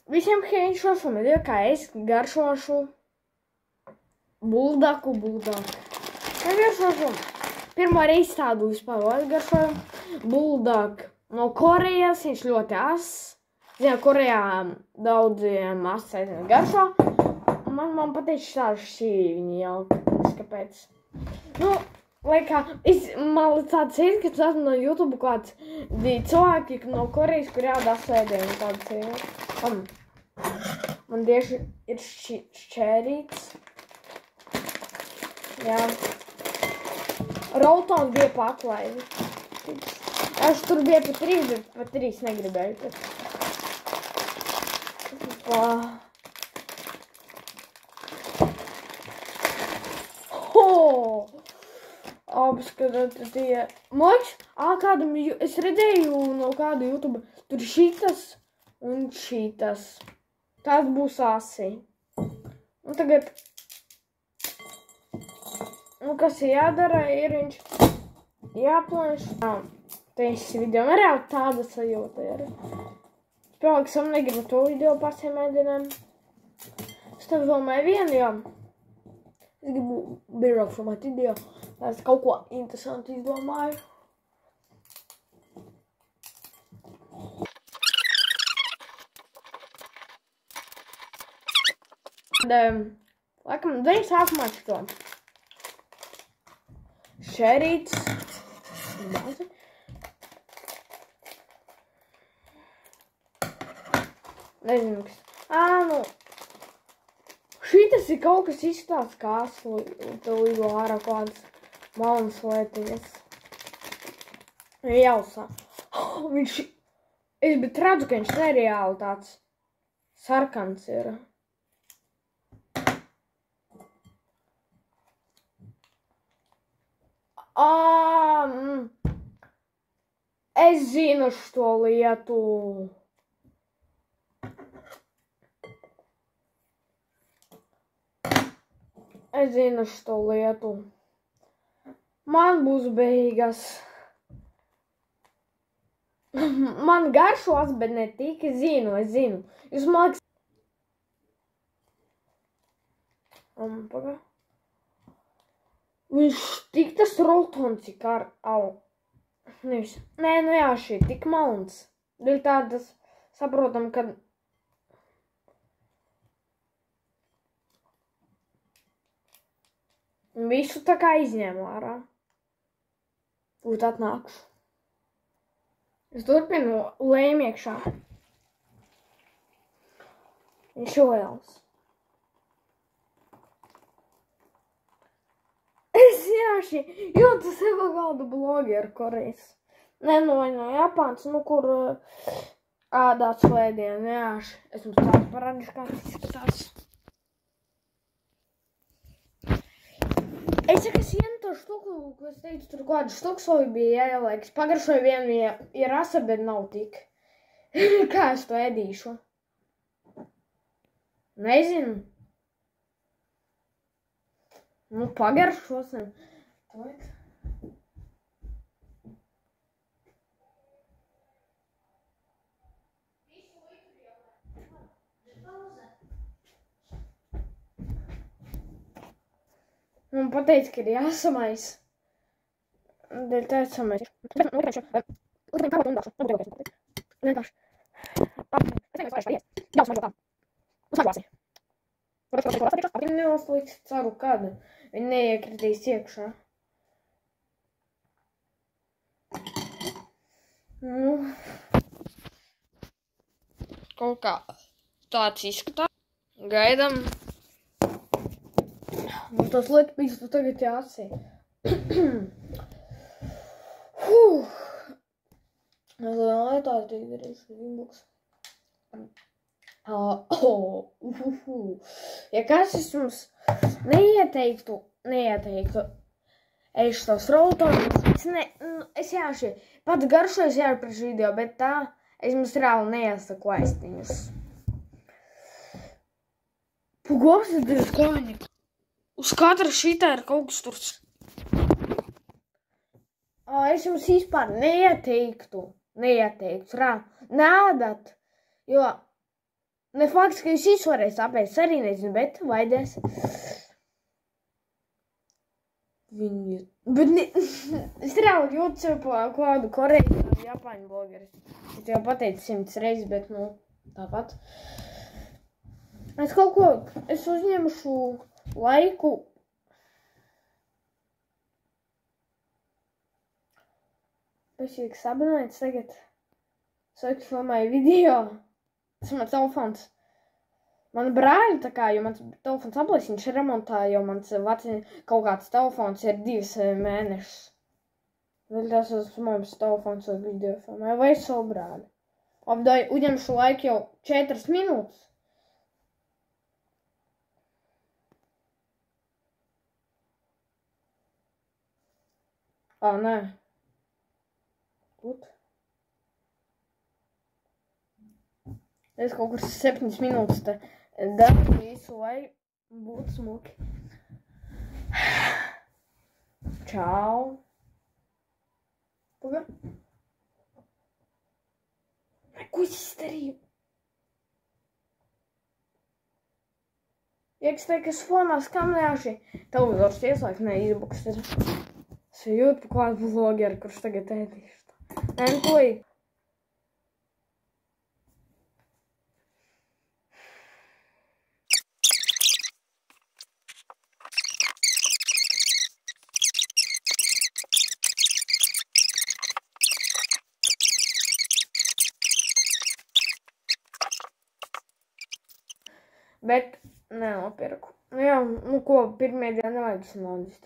visiem hēņšošam ir, kā es garšošu buldaku. Es garšošu pirmo reizi tādu vispār garšoju buldaku no Korejas, viņš ļoti ass. Zinu, Korejā daudziem asēdiem garšo. Man patīk šī viņa jauka, kāpēc. Nu, laikā, man tāds ir, ka tas no YouTube kāds cilvēki no Korejas, kur jāda asēdiem tāds ir. Man tieši ir šķērīts. Jā. Roltons bija pa atlaidi. Es tur bija pa 3, bet pa 3 negribēju. Apskatāt tie. Moč, kādam, es redzēju no kāda YouTube, tur šitas un šitas. Tas būs asi. Un tagad, kas ir jādara, ir viņš jāplēš. Tas video nereāli tāda sajūta ir. Es pievēl, ka sam negribu to video pasiem mēdinēm. Es tev domāju vienu, jo es gribu biežāk filmēt video, lai es kaut ko interesantu izdomāju. Laikam, dēļ sākumā šito. Šerīts. Nezinu, kas. Nu. Šitas ir kaut kas izskatās kā aslu. Te līgo ārā kādas malnas lietiņas. Jāsā. Viņš. Es bet redzu, ka viņš nereāli tāds sarkans ir. Es zinu šo lietu. Man būs beigas. Man garšos, bet ne tik. Es zinu. Jūs man liekas. Paga. Viņš tik tas roltons ir kā nevis. Nē, nu jā, šī tik malns. Dēļ tādas saprotam, ka visu tā kā izņēmu ārā. Lūdzu atnākšu. Es turpinu lēm iekšā. Viņš ojals. Jo tas ir vēl kādu blogeru Korejas. Ne, no Japāns, kur ādāt svētdienu, jāši. Es mums tāds parādīšu, kā tas izskatās. Es saku, es ienu to štuku, ko es teicu, tur kādu štuksoju bija jāieliek. Es pagaršoju vienu, ir asa, bet nav tik. Kā es to ēdīšu? Nezinu. Nu, pagaršosim. Man pateica, ka ir jāsamais. Dēļ tā jāsamais. Vienkārši. Viņi neuzliks, ceru, kad viņi neiekritīs iekšā. Nu, kaut kā tāds izskatās. Gaidam. Nu, tas lietpīs tu tagad jāsī. Es vēl lietās tīgarīšu inbox. Ja kas es jums neieteiktu ēst tos roltonus, es jāši, pat garšoju es jāru priekš video, bet tā, es jums reāli neiesaku ēst viņus. Pagos, tad ir skaņi. Uz katra šitā ir kaut kas turs. Es jums vispār neieteiktu, nēdat, jo Ne fakts, ka jūs izvarēs apēst, arī nezinu, bet vajadzēs. Viņi... Bet ne... Es reāli jūtu sev pa kādu Koreju, Japāņu blogeris. Es jau pateicu 100 reizes, bet, nu, tāpat. Es kaut ko... Es uzņemšu laiku... Pašīgi sabinājums tagad. Saka, filmēju video. Tas ir mans telefons. Man brāļi tā kā, jo mans telefons aplēs, viņš ir remontā, jo mans kaut kāds telefons ir 2 mēnešus. Vēl tas esmu mums telefons ar video filmēju, vai savu brāļi. Apdāju, uzņemšu laiku jau 4 minūtes. Nē. Būt. Es kaut kur 7 minūtes te daru visu, lai būtu smuki. Čau. Paga. Ko es izdarīju? Iekstēju, ka es fonā skanējuši. Televizors ieslēgt, ne, izbuks ir. Es jūtu pa kādu vlogeri, kurš tagad ēdīšu. Nē, nu ko ir? Bet nenopirku. Jā, nu ko, pirmie diena nevajag naudas.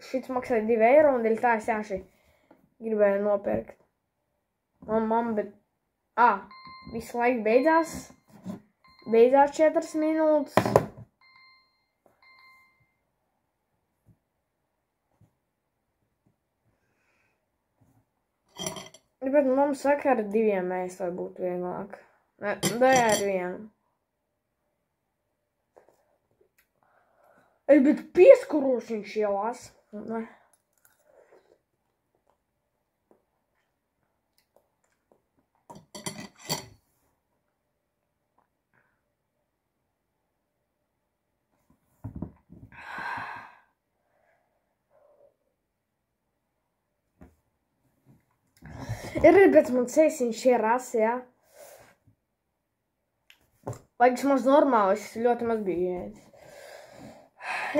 Šits maksāja 2 eiro un dēļ tā es jāši gribēju nopirkt. Mamma, bet... Visu laiku beidzās. Beidzās 4 minūtes. Bet mamma saka, ar 2 mēs vai būtu vieglāk. Ne, ar 1. Bet pieskuros viņš ielās. Ne. Ir pēc man cēsiņš ierās, jā. Vajag maz normāli, es ļoti maz biju ēdis.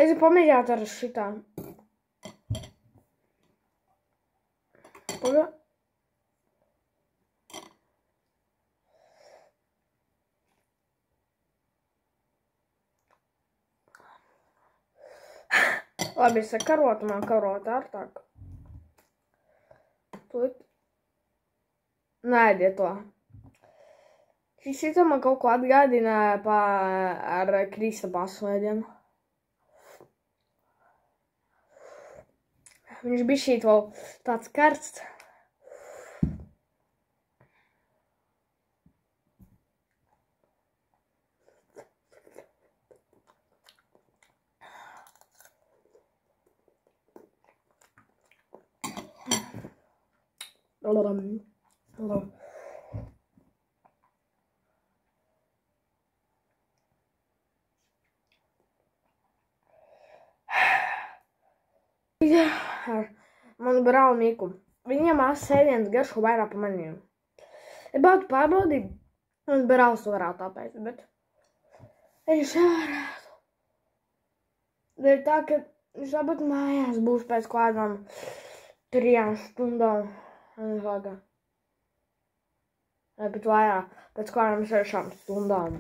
Es pamēģināt ar šitā. Paga. Labi, es ar karotu, man karota ārtāk. Tūt. Nēdiet to. Šis man kaut ko atgādina ar Krista pasvēdienu. Viņš bija šīt vēl tāds karsts. Ar manu brāli Miku. Viņam sēdienas garšo vairāk pa maniem. Es baudu pārbaudīt, un brālis to varētu apēst, bet viņš nevarētu. Dēļ tā, ka viņš tāpat mājās būs pēc kādām 3 stundām. Bet vairāk, pēc kādām 6 stundām.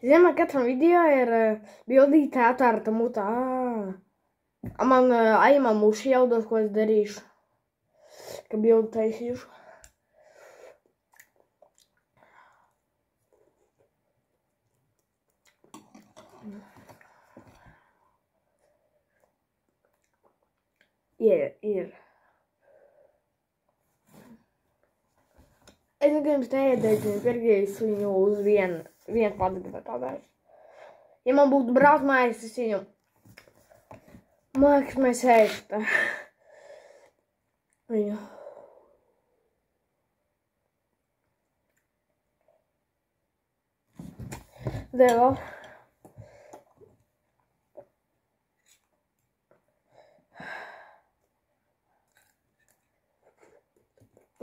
Zinu, katram video ir bildīte atvērta mutā. Man aimam uši jaudos, ko es darīšu. Ka bildi taisīšu. Ir. Es jums neiedēļu pirkties viņu uz vienu padu tādās. Ja man būtu braucmājs, es viņu māks mēs ēst. Viņu. Dēlā.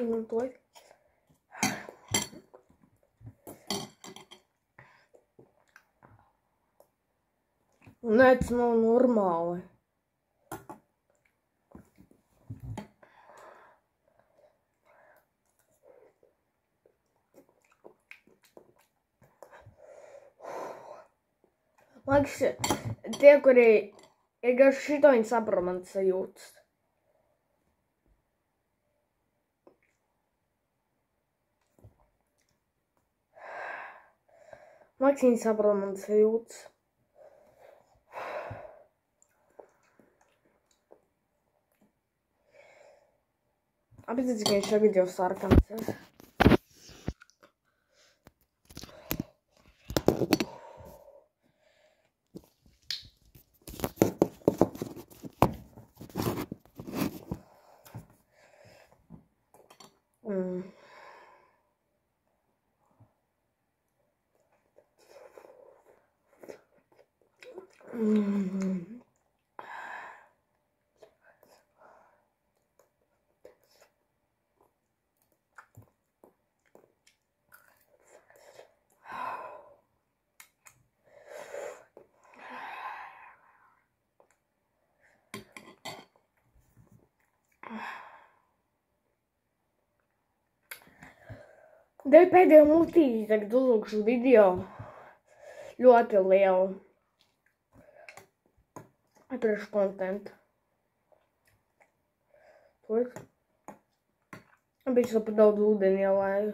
Un to. Nē, tas nav normāli. Man liekas, tie, kuri ir garši šito, viņi saprot man sajūtas. Man liekas, viņi saprot man sajūtas. Apēc, ka viņš šogad jau sarkans. Dēļ pēdējo multīti tagad uzlūkšu video ļoti lielu priekš kontentu. Bija vēl par daudz ūdeni ielēju.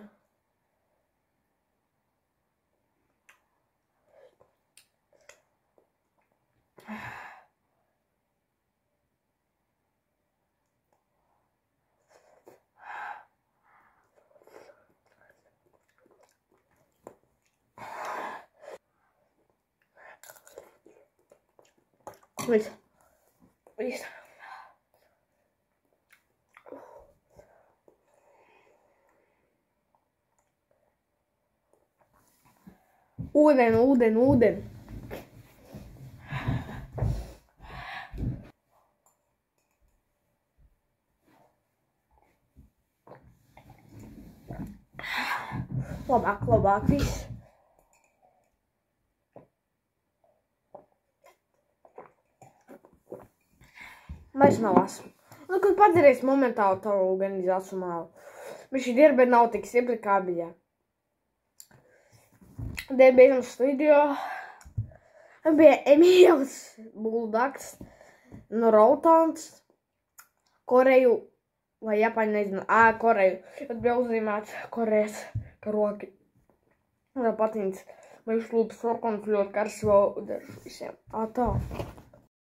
Viss. Ūdeni. Labāk, viss. Vairs nav asma. Nu, kad padarīs momentāli tavu organizāciju mālu. Bet šī dirba nav tik stipri kā bija. Dēļ beidzam studio. Bija Emīls Buldaks no Rautons. Koreju, vai Japāņu nezinu. Koreju. Tad bija uzzīmēts Korejas karogi. Tā patīns. Man jūs lūpas sarkons ļoti karsts vēl dažu visiem. Tā.